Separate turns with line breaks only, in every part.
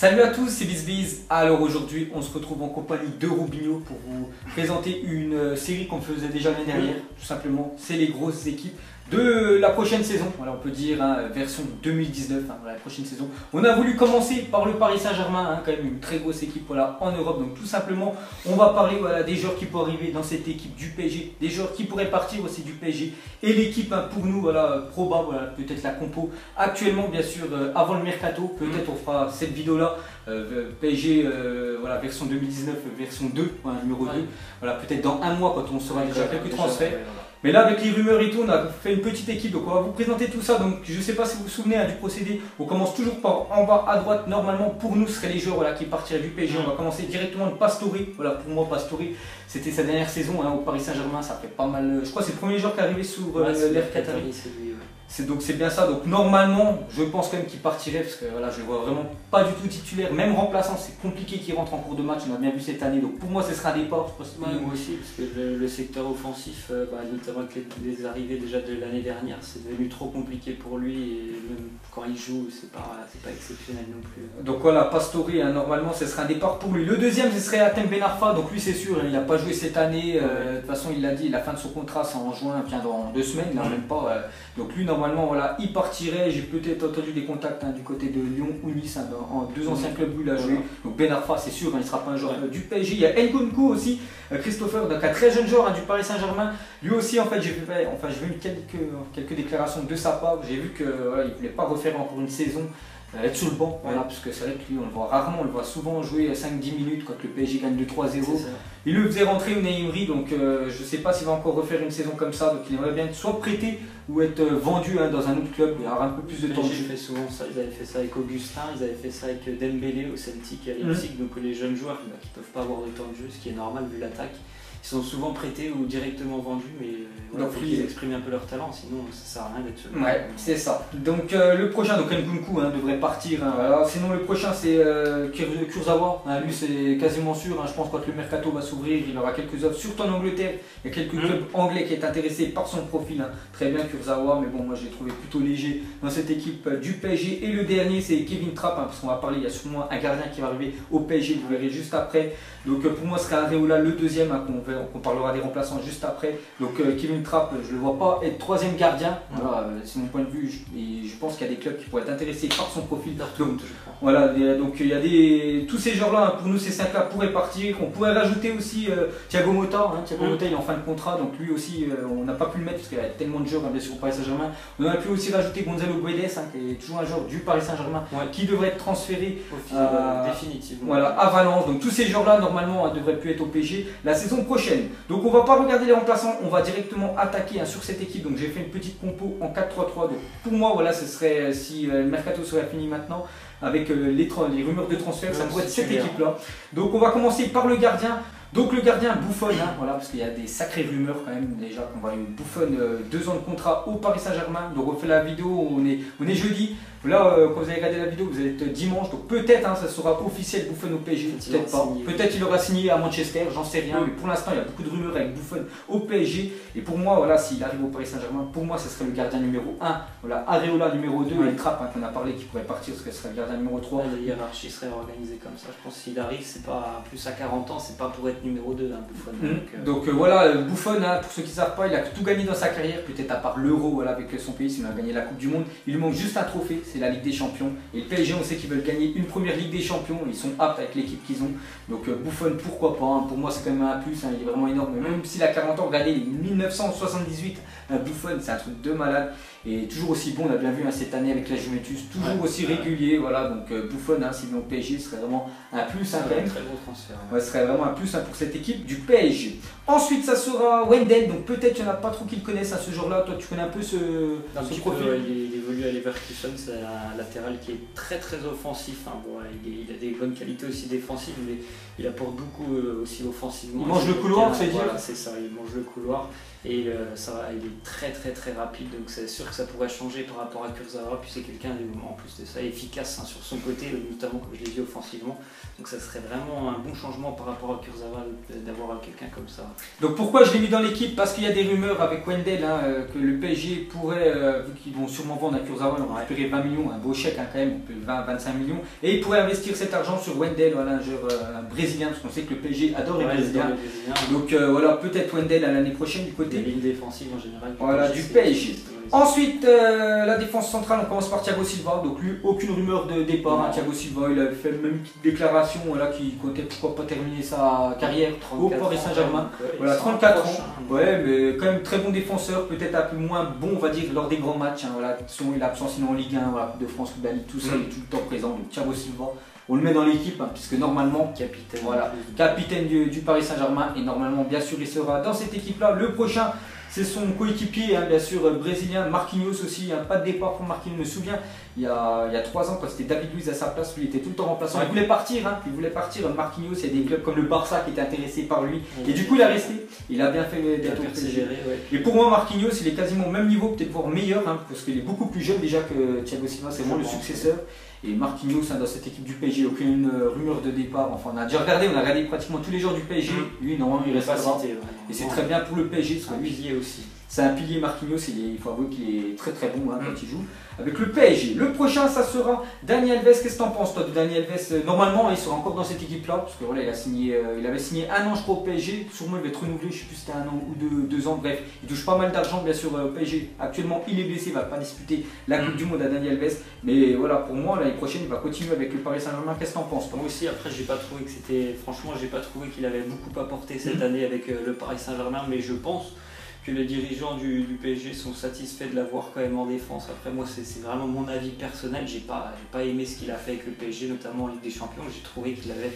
Salut à tous, c'est BizBiz. Alors aujourd'hui, on se retrouve en compagnie de Robinho pour vous présenter une série qu'on faisait déjà l'année dernière. Tout simplement, c'est les grosses équipes de la prochaine saison. Voilà, on peut dire version 2019, la prochaine saison. On a voulu commencer par le Paris Saint-Germain, quand même une très grosse équipe voilà, en Europe. Donc tout simplement, on va parler voilà, des joueurs qui pourraient arriver dans cette équipe du PSG, des joueurs qui pourraient partir aussi du PSG et l'équipe pour nous voilà, probable, voilà, peut-être la compo actuellement bien sûr avant le mercato. Peut-être on fera cette vidéo là. PSG voilà, version 2019, version 2, voilà, numéro 2. Voilà, peut-être dans un mois quand on saura déjà quelques transferts. Mais là avec les rumeurs et tout, on a fait une petite équipe, donc on va vous présenter tout ça. Donc je ne sais pas si vous vous souvenez du procédé, on commence toujours par en bas à droite. Normalement pour nous ce seraient les joueurs voilà, qui partiraient du PSG. On va commencer directement de Pastore. Voilà, pour moi Pastore c'était sa dernière saison au Paris Saint-Germain, ça fait pas mal. Je crois que c'est le premier joueur qui est arrivé sur l'ère Qatari. Donc c'est bien ça, donc normalement je pense quand même qu'il partirait parce que voilà, je le vois vraiment pas du tout titulaire, même remplaçant c'est compliqué qu'il rentre en cours de match, on a bien vu cette année, donc pour moi ce sera un départ.
Moi aussi, parce que le secteur offensif, notamment avec les arrivées déjà de l'année dernière, c'est devenu trop compliqué pour lui et même quand il joue c'est pas exceptionnel non plus.
Donc voilà, Pastore, normalement ce serait un départ pour lui. Le deuxième ce serait Hatem Ben Arfa, donc lui c'est sûr, il n'a pas joué cette année, de toute façon il l'a dit, la fin de son contrat c'est en juin, bien dans 2 semaines, là, même pas, donc lui normalement voilà, il partirait. J'ai peut-être entendu des contacts du côté de Lyon ou Nice, en 2 anciens clubs où il a joué. Donc Ben Arfa c'est sûr, il ne sera pas un joueur du PSG. Il y a Nkunku aussi, Christopher, donc un très jeune joueur du Paris Saint-Germain. Lui aussi en fait j'ai vu quelques déclarations de sa part. J'ai vu qu'il voilà, ne voulait pas refaire encore une saison. Être sur le banc, voilà, parce que c'est vrai que lui on le voit rarement, on le voit souvent jouer 5-10 minutes quand le PSG gagne 2-3-0. Il le faisait rentrer Unai Emery, donc je ne sais pas s'il va encore refaire une saison comme ça, donc il aimerait bien être soit prêté ou être vendu dans un autre club, il y aura un peu plus de temps.
J'ai fait souvent ça, ils avaient fait ça avec Augustin, ils avaient fait ça avec Dembélé au Celtic et à Leipzig, donc les jeunes joueurs qui ne peuvent pas avoir de temps de jeu, ce qui est normal vu l'attaque. Ils sont souvent prêtés ou directement vendus, mais il faut qu'ils expriment un peu leur talent, sinon ça sert à rien d'être sur le
Ouais, c'est ça. Donc le prochain, donc Nkunku devrait partir. Voilà. Sinon le prochain c'est Kurzawa. Lui c'est quasiment sûr. Je pense quand le mercato va s'ouvrir, il aura quelques offres, surtout en Angleterre. Il y a quelques clubs anglais qui est intéressés par son profil. Très bien Kurzawa, mais bon moi je l'ai trouvé plutôt léger dans cette équipe du PSG. Et le dernier c'est Kevin Trapp, parce qu'on va parler, il y a sûrement un gardien qui va arriver au PSG, vous verrez juste après. Donc pour moi ce sera Areola le deuxième, qu'on parlera des remplaçants juste après. Donc Kevin Trapp, je ne le vois pas être 3e gardien, voilà, c'est mon point de vue, et je pense qu'il y a des clubs qui pourraient être intéressés par son profil. Donc voilà, donc il y a tous ces joueurs-là, pour nous ces 5-là pourraient partir. On pourrait rajouter aussi Thiago Motta, Thiago Motta il est en fin de contrat, donc lui aussi on n'a pas pu le mettre parce qu'il y a tellement de joueurs bien sûr au Paris Saint-Germain. On aurait pu aussi rajouter Gonzalo Guedes, qui est toujours un joueur du Paris Saint-Germain, qui devrait être transféré
définitivement.
Voilà, à Valence. Donc tous ces joueurs-là normalement devraient plus être au PSG la saison prochaine. Donc on va pas regarder les remplaçants, on va directement attaquer sur cette équipe. Donc j'ai fait une petite compo en 4-3-3. Donc pour moi voilà, ce serait si le mercato serait fini maintenant avec les rumeurs de transfert, ça pourrait être cette équipe là. Donc on va commencer par le gardien. Donc le gardien Buffon, voilà, parce qu'il y a des sacrées rumeurs quand même déjà qu'on va une Buffon 2 ans de contrat au Paris Saint-Germain. Donc on fait la vidéo, on est jeudi. Là, quand vous allez regarder la vidéo, vous allez être dimanche, donc peut-être ça sera officiel Buffon au PSG, peut-être pas. Peut-être il aura signé à Manchester, j'en sais rien, mais pour l'instant il y a beaucoup de rumeurs avec Buffon au PSG. Et pour moi, voilà, s'il arrive au Paris Saint-Germain, pour moi ce serait le gardien numéro 1, voilà, Areola numéro 2 et Trapp qu'on a parlé qui pourrait partir parce que ce serait le gardien numéro 3.
La hiérarchie serait organisée comme ça, je pense que s'il arrive, c'est pas plus à 40 ans, c'est pas pour être numéro 2 Buffon.
Donc voilà, Buffon, pour ceux qui ne savent pas, il a tout gagné dans sa carrière, peut-être à part l'Euro voilà, avec son pays, s'il a gagné la Coupe du Monde. Il lui manque juste un trophée, c'est la Ligue des Champions. Et le PSG, on sait qu'ils veulent gagner une première Ligue des Champions, ils sont aptes avec l'équipe qu'ils ont. Donc Buffon, pourquoi pas, pour moi c'est quand même un plus, il est vraiment énorme. Même s'il a 40 ans, regardez, 1978, Buffon, c'est un truc de malade. Et toujours aussi bon, on a bien vu cette année avec la Juventus, toujours aussi régulier. Voilà, donc Buffon, s'il vient au PSG, ce serait vraiment un plus quand même.
Très gros transfert.
Ouais, ce serait vraiment un plus pour cette équipe du PSG. Ensuite, ça sera Wendell, donc peut-être qu'il n'y en a pas trop qui le connaissent à ce genre-là. Toi, tu connais un peu ce profil.
Il évolue à Leverkusen, c'est un latéral qui est très offensif. Bon, il a des bonnes qualités aussi défensives, mais il apporte beaucoup aussi offensivement.
Il mange le couloir, c'est dire.
Voilà, c'est ça, il mange le couloir. Et il est très rapide, donc c'est sûr que ça pourrait changer par rapport à Kurzawa. Puis c'est quelqu'un en plus de ça efficace sur son côté, notamment comme je l'ai dit offensivement. Donc ça serait vraiment un bon changement par rapport à Kurzawa d'avoir quelqu'un comme ça.
Donc pourquoi je l'ai mis dans l'équipe? Parce qu'il y a des rumeurs avec Wendell que le PSG pourrait, vu qu'ils vont sûrement vendre à Kurzawa, ils vont récupérer 20 millions, un beau chèque hein, quand même, on peut 20-25 millions. Et il pourrait investir cet argent sur Wendell, voilà, un joueur brésilien, parce qu'on sait que le PSG adore les Brésiliens. Donc voilà, peut-être Wendell à l'année prochaine du côté.
Les lignes défensives en général.
Voilà, du PSG. Ensuite, la défense centrale, on commence par Thiago Silva. Donc lui, aucune rumeur de départ. Hein. Thiago Silva, il a fait même une petite déclaration voilà, qui comptait pourquoi pas terminer sa carrière au Paris Saint-Germain. Voilà, 34 ans. Ouais, mais quand même très bon défenseur, peut-être un peu moins bon, on va dire, lors des grands matchs. Hein. Voilà, il est absent sinon en Ligue 1, voilà, Coupe de France, Coupe de la Ligue, tout ça, il est tout le temps présent. Donc Thiago Silva, on le met dans l'équipe, hein, puisque normalement, capitaine, voilà, capitaine du Paris Saint-Germain, et normalement, bien sûr, il sera dans cette équipe-là. Le prochain, c'est son coéquipier, hein, bien sûr, brésilien, Marquinhos aussi. Hein, pas de départ pour Marquinhos, je me souviens, il y a 3 ans, quand c'était David Luiz à sa place, lui il était tout le temps remplaçant. Il voulait partir, hein, Marquinhos, il y a des clubs comme le Barça qui étaient intéressés par lui. Et du coup, il a resté. Il a bien fait d'être persévéré. Ouais. Et pour moi, Marquinhos, il est quasiment au même niveau, peut-être voire meilleur, hein, parce qu'il est beaucoup plus jeune déjà que Thiago Silva, c'est vraiment le successeur. Et Marquinhos, hein, dans cette équipe du PSG, aucune rumeur de départ. Enfin, on a regardé pratiquement tous les joueurs du PSG. Lui, normalement, il restera. Et c'est très bien pour le PSG.
C'est un pilier aussi.
C'est un pilier Marquinhos, il faut avouer qu'il est très très bon hein, quand il joue avec le PSG. Le prochain, ça sera Dani Alves. Qu'est-ce que tu en penses toi de Dani Alves? Normalement, il sera encore dans cette équipe-là, parce que voilà, il avait signé 1 an, je crois, au PSG. Sûrement, il va être renouvelé, je ne sais plus si c'était 1 an ou 2 ans. Bref, il touche pas mal d'argent, bien sûr, au PSG. Actuellement, il est blessé, il ne va pas disputer la Coupe du Monde à Dani Alves. Mais voilà, pour moi, l'année prochaine, il va continuer avec le Paris Saint-Germain. Qu'est-ce que tu en penses toi?
Moi aussi, après, j'ai pas trouvé que c'était. Franchement, j'ai pas trouvé qu'il avait beaucoup apporté cette année avec le Paris Saint-Germain, mais je pense que les dirigeants du PSG sont satisfaits de l'avoir quand même en défense. Après moi c'est vraiment mon avis personnel, j'ai pas aimé ce qu'il a fait avec le PSG, notamment en Ligue des Champions. J'ai trouvé qu'il avait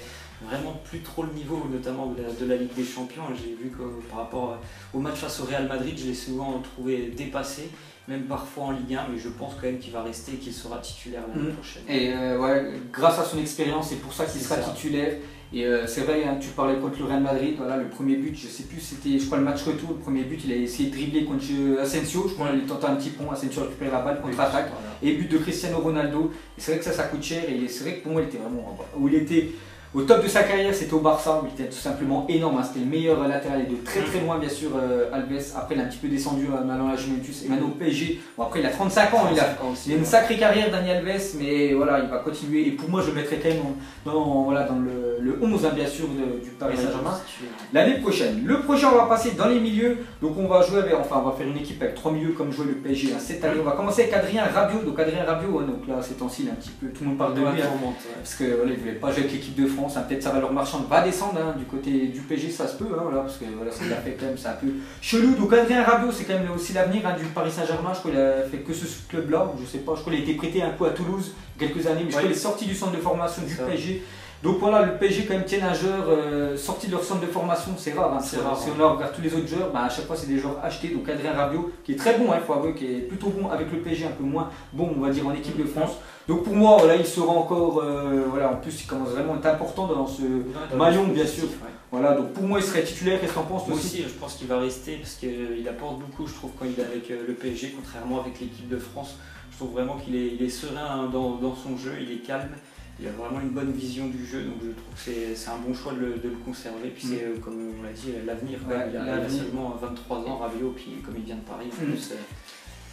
vraiment plus trop le niveau, notamment de la Ligue des Champions. J'ai vu que par rapport au match face au Real Madrid, je l'ai souvent trouvé dépassé, même parfois en Ligue 1, mais je pense quand même qu'il va rester et qu'il sera titulaire l'année prochaine.
Et ouais, grâce à son expérience, c'est pour ça qu'il sera titulaire. Et c'est vrai, hein, tu parlais contre le Real Madrid, voilà, le premier but, je sais plus, c'était je crois le match retour, le premier but, il a essayé de dribbler contre Asensio, je crois, il tentait un petit pont, Asensio récupère la balle, contre-attaque, et but de Cristiano Ronaldo. Et c'est vrai que ça coûte cher, et c'est vrai que pour moi, il était vraiment, où il était au top de sa carrière, c'était au Barça, où il était tout simplement énorme, hein, c'était le meilleur latéral, et de très très loin, bien sûr, Alves. Après, il a un petit peu descendu maintenant à la Juventus, et maintenant au PSG. Bon, après, il a 35 ans, il a une sacrée carrière, Dani Alves, mais voilà, il va continuer. Et pour moi, je le mettrai quand même dans le 11, hein, bien sûr, du Paris Saint-Germain l'année prochaine. Le prochain, on va passer dans les milieux. Donc, on va jouer avec, enfin, on va faire une équipe avec 3 milieux comme jouait le PSG hein, cette année. On va commencer avec Adrien Rabiot. Donc, Adrien Rabiot, hein, donc là, ces temps-ci, un petit peu, tout le monde parle de lui, hein, parce que voilà, il ne voulait pas jouer avec l'équipe de France. Hein, peut-être sa valeur marchande va descendre hein, du côté du PSG, ça se peut, hein, voilà, parce que voilà, ça l'a fait quand même, c'est un peu chelou. Donc, Adrien Rabiot, c'est quand même aussi l'avenir hein, du Paris Saint-Germain. Je crois qu'il a fait que ce club-là, je sais pas, je crois qu'il a été prêté un coup à Toulouse quelques années, mais je crois qu'il est sorti du centre de formation du PSG. Donc voilà, le PSG quand même tient un joueur sorti de leur centre de formation, c'est rare. Hein, si on regarde tous les autres joueurs, bah, à chaque fois c'est des joueurs achetés. Donc Adrien Rabiot qui est très bon, il faut avouer, qui est plutôt bon avec le PSG, un peu moins bon on va dire en équipe de France. Donc pour moi, voilà, il sera encore, voilà, en plus il commence vraiment à être important dans ce maillon bien sûr. Voilà, donc pour moi il serait titulaire, qu'est-ce que tu en penses?
Moi aussi, je pense qu'il va rester parce qu'il apporte beaucoup, je trouve, quand il est avec le PSG, contrairement avec l'équipe de France. Je trouve vraiment qu'il est serein dans son jeu, il est calme. Il a vraiment une bonne vision du jeu, donc je trouve que c'est un bon choix de le conserver. Puis c'est, comme on l'a dit, l'avenir. Ouais, il a seulement 23 ans, Rabiot, puis comme il vient de Paris, en plus,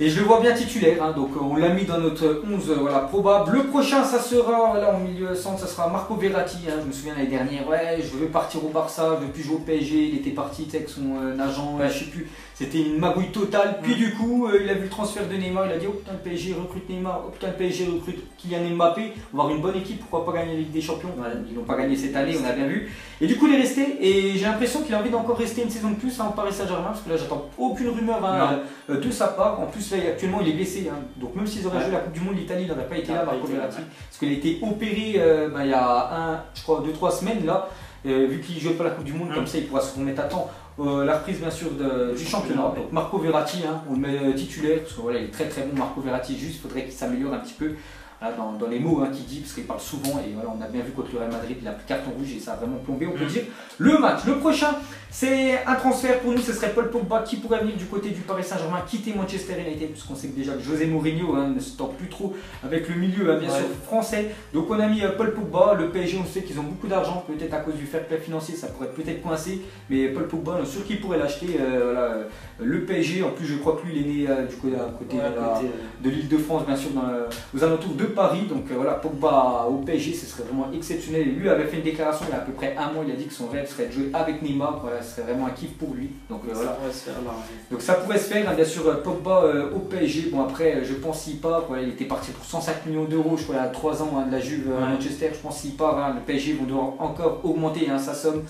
et je le vois bien titulaire, hein, donc on l'a mis dans notre 11 voilà, probable. Le prochain, ça sera, là en milieu centre, ça sera Marco Verratti. Hein, je me souviens l'année dernière, ouais, je veux partir au Barça, je veux plus jouer au PSG. Il était parti avec son agent, je sais plus. C'était une magouille totale. Puis du coup, il a vu le transfert de Neymar. Il a dit oh putain, le PSG recrute Neymar, oh putain, le PSG recrute Kylian Mbappé. On va avoir une bonne équipe, pourquoi pas gagner la Ligue des Champions? Ils n'ont pas gagné cette année, on a bien vu. Et du coup, il est resté. Et j'ai l'impression qu'il a envie d'encore rester une saison de plus hein, en Paris Saint-Germain. Parce que là, j'attends aucune rumeur hein, de sa part. En plus, là, actuellement, il est blessé. Hein. Donc, même s'ils auraient joué la Coupe du Monde, l'Italie n'aurait pas été là, Marco Verratti. Parce qu'il a été opéré il y a je crois 2-3 semaines là. Vu qu'il ne joue pas la Coupe du Monde, comme ça, il pourra se remettre à temps. La reprise bien sûr du championnat. Donc Marco Verratti, hein, on le met titulaire parce que voilà, il est très très bon Marco Verratti, juste il faudrait qu'il s'améliore un petit peu voilà, dans les mots qu'il dit, parce qu'il parle souvent, et voilà, on a bien vu contre le Real Madrid, il a pris carton rouge et ça a vraiment plombé, on peut dire, le match. Le prochain, c'est un transfert pour nous, ce serait Paul Pogba qui pourrait venir du côté du Paris Saint-Germain, quitter Manchester United, puisqu'on sait que déjà que José Mourinho ne se tente plus trop avec le milieu, bien sûr, français. Donc on a mis Paul Pogba, le PSG, on sait qu'ils ont beaucoup d'argent, peut-être à cause du fair play financier, ça pourrait peut-être coincer, mais Paul Pogba, on est sûr qu'il pourrait l'acheter. Voilà, le PSG, en plus je crois que lui il est né du côté de l'Île-de-France, bien sûr, aux alentours de Paris. Donc voilà, Pogba au PSG, ce serait vraiment exceptionnel. Et lui avait fait une déclaration il y a à peu près un mois, il a dit que son rêve serait de jouer avec Neymar. Voilà, ce serait vraiment un kiff pour lui. Donc voilà. Donc ça pourrait se faire, bien sûr, Pogba au PSG. Bon, après, je pense s'il part, voilà, il était parti pour 105 millions d'euros, je crois, il y a 3 ans de la Juve à Manchester. Je pense s'il part, le PSG vont devoir encore augmenter sa somme.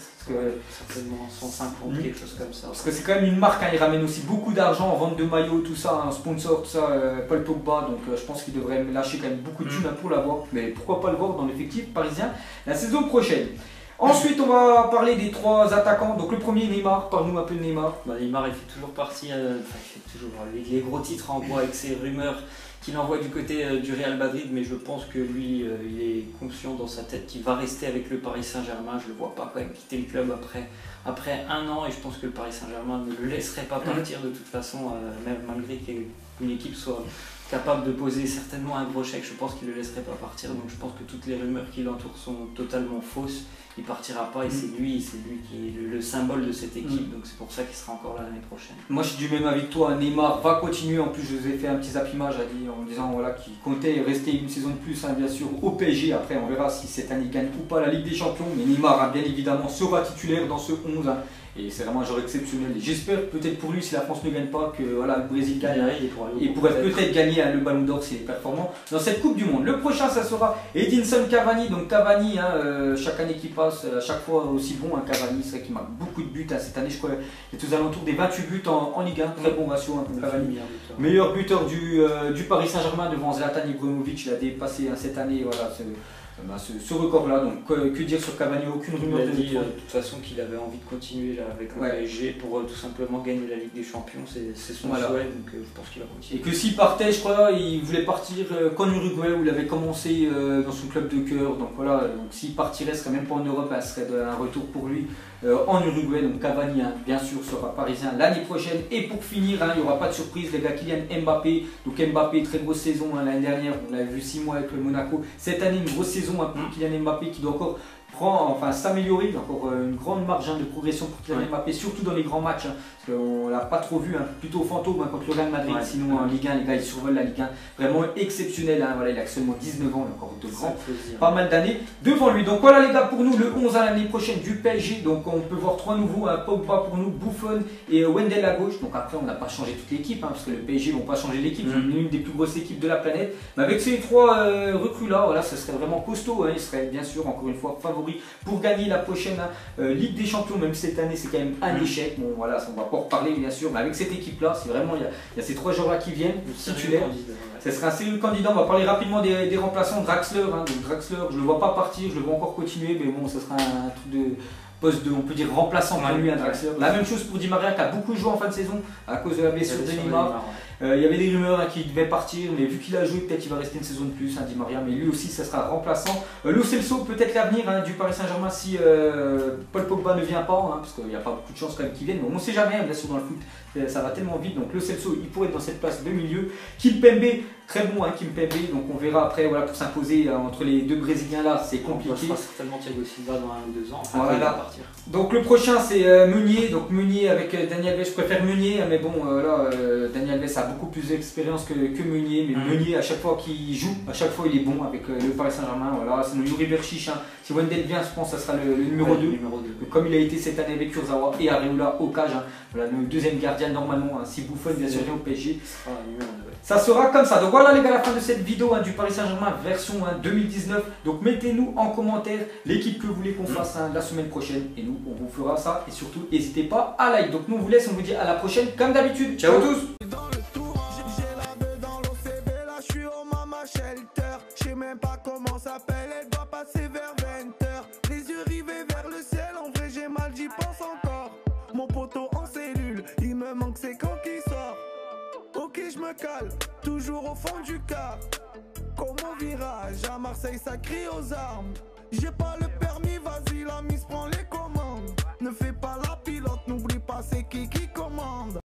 Certainement 150, quelque chose comme ça.
Parce que c'est quand même une marque, il ramène aussi beaucoup d'argent en vente de maillots, tout ça, un sponsor, tout ça, Paul Pogba. Donc je pense qu'il devrait lâcher quand même beaucoup de thunes pour l'avoir. Mais pourquoi pas le voir dans l'effectif parisien la saison prochaine. Ensuite, on va parler des 3 attaquants. Donc le premier, Neymar. Parle-nous un peu de Neymar.
Neymar, il fait toujours partie, il fait toujours les gros titres en bois avec ses rumeurs qu'il envoie du côté du Real Madrid, mais je pense que lui, il est conscient dans sa tête qu'il va rester avec le Paris Saint-Germain. Je ne le vois pas quand même quitter le club après un an, et je pense que le Paris Saint-Germain ne le laisserait pas partir de toute façon, même malgré qu'une équipe soit capable de poser certainement un gros chèque. Je pense qu'il ne le laisserait pas partir, donc je pense que toutes les rumeurs qui l'entourent sont totalement fausses. Il partira pas, et c'est lui qui est le symbole de cette équipe, donc c'est pour ça qu'il sera encore là l'année prochaine.
Moi je suis du même avec toi, Neymar va continuer. En plus je vous ai fait un petit zappimage en disant voilà, qu'il comptait rester une saison de plus, bien sûr, au PSG. Après on verra si cette année il gagne ou pas la Ligue des Champions, mais Neymar bien évidemment sera titulaire dans ce 11. Et c'est vraiment un joueur exceptionnel. J'espère peut-être pour lui, si la France ne gagne pas, que voilà, le Brésil gagne et pourrait peut-être gagner le Ballon d'Or s'il est performant dans cette Coupe du Monde. Le prochain, ça sera Edinson Cavani. Donc Cavani, chaque année qui passe, à chaque fois aussi bon. Cavani, c'est vrai qu'il marque beaucoup de buts. Cette année, je crois qu'il est aux alentours des 28 buts en Ligue 1. Très bon ratio pour Cavani. Meilleur buteur du Paris Saint-Germain devant Zlatan Ibrahimovic. Il a dépassé cette année. Voilà, ce record-là. Donc que dire sur Cavani? Aucune rumeur
de toute façon qu'il avait envie de continuer là, avec le PSG pour tout simplement gagner la Ligue des Champions. C'est son souhait, donc je pense qu'il va continuer.
Et que s'il partait, je crois, il voulait partir qu'en Uruguay, où il avait commencé dans son club de cœur. Donc voilà, s'il partirait, ce serait même pas en Europe, ce serait un retour pour lui en Uruguay. Donc Cavani, bien sûr, sera parisien l'année prochaine. Et pour finir, il n'y aura pas de surprise, les gars, Kylian Mbappé. Donc Mbappé, très grosse saison l'année dernière, on l'avait vu 6 mois avec le Monaco. Cette année, une grosse saison pour Kylian Mbappé qui doit encore s'améliorer. Il y a encore une grande marge de progression pour Kylian Mbappé, surtout dans les grands matchs. Parce qu'on ne l'a pas trop vu, plutôt fantôme contre le Real Madrid. Sinon, en Ligue 1, les gars, ils survolent la Ligue 1. Vraiment exceptionnel. Voilà, il a seulement 19 ans, il a encore pas mal d'années devant lui. Donc voilà, les gars, pour nous, le 11 à l'année prochaine du PSG. Donc on peut voir 3 nouveaux, Pogba pour nous, Buffon et Wendell à gauche. Donc après, on n'a pas changé toute l'équipe, parce que le PSG ne vont pas changer l'équipe. C'est l'une des plus grosses équipes de la planète. Mais avec ces 3 recrues-là, voilà, ça serait vraiment costaud. Il serait bien sûr, encore une fois, favori pour gagner la prochaine Ligue des Champions. Même cette année, c'est quand même un échec. Bon, voilà, on va pas en reparler, bien sûr. Mais avec cette équipe-là, c'est vraiment, il y a ces 3 joueurs-là qui viennent, titulaires. Ce serait un sérieux candidat. On va parler rapidement des remplaçants. Draxler, donc Draxler, je ne le vois pas partir, je le vois encore continuer, mais bon, ce sera un truc de poste de, on peut dire, remplaçant pour lui, Draxler. La même chose pour Di Maria, qui a beaucoup joué en fin de saison à cause de la blessure de Neymar. Il y avait des rumeurs qu'il devait partir, mais vu qu'il a joué, peut-être qu'il va rester une saison de plus, Di Maria, mais lui aussi, ça sera remplaçant. Lo Celso, peut-être l'avenir du Paris Saint-Germain si Paul Pogba ne vient pas, parce qu'il n'y a pas beaucoup de chances quand même qu'il vienne, mais on ne sait jamais, bien sûr, dans le foot, ça va tellement vite. Donc Lo Celso, il pourrait être dans cette place de milieu. Kimpembe, très bon, Kimpembe, donc on verra après, voilà, pour s'imposer entre les 2 Brésiliens là, c'est compliqué.
On va certainement Thiago Silva dans 1 ou 2 ans,
voilà.
Il va partir.
Donc le prochain, c'est Meunier, donc Meunier avec Dani Alves. Je préfère Meunier, mais bon, Dani Alves a beaucoup plus d'expérience que Meunier, mais Meunier, à chaque fois qu'il joue, à chaque fois il est bon avec le Paris Saint-Germain. Voilà, c'est Yuri Berchiche. Si Wendell vient, je pense que ça sera le numéro 2. Comme il a été cette année avec Kurzawa et Areola au cage. Voilà, le deuxième gardien normalement, si Buffon bien sûr vient au PSG. Ça sera comme ça. Donc voilà les gars, la fin de cette vidéo du Paris Saint-Germain version 2019. Donc mettez-nous en commentaire l'équipe que vous voulez qu'on fasse la semaine prochaine. Et nous, on vous fera ça. Et surtout, n'hésitez pas à like. Donc nous, on vous laisse, on vous dit à la prochaine comme d'habitude. Ciao à tous.
Je sais même pas comment s'appelle, elle doit passer vers 20h. Les yeux rivés vers le ciel, en vrai j'ai mal, j'y pense encore. Mon poteau en cellule, il me manque c'est quand qu'il sort. Ok je me cale, toujours au fond du car. comme au virage, à Marseille ça crie aux armes. J'ai pas le permis, vas-y la mise prend les commandes. Ne fais pas la pilote, n'oublie pas c'est qui commande.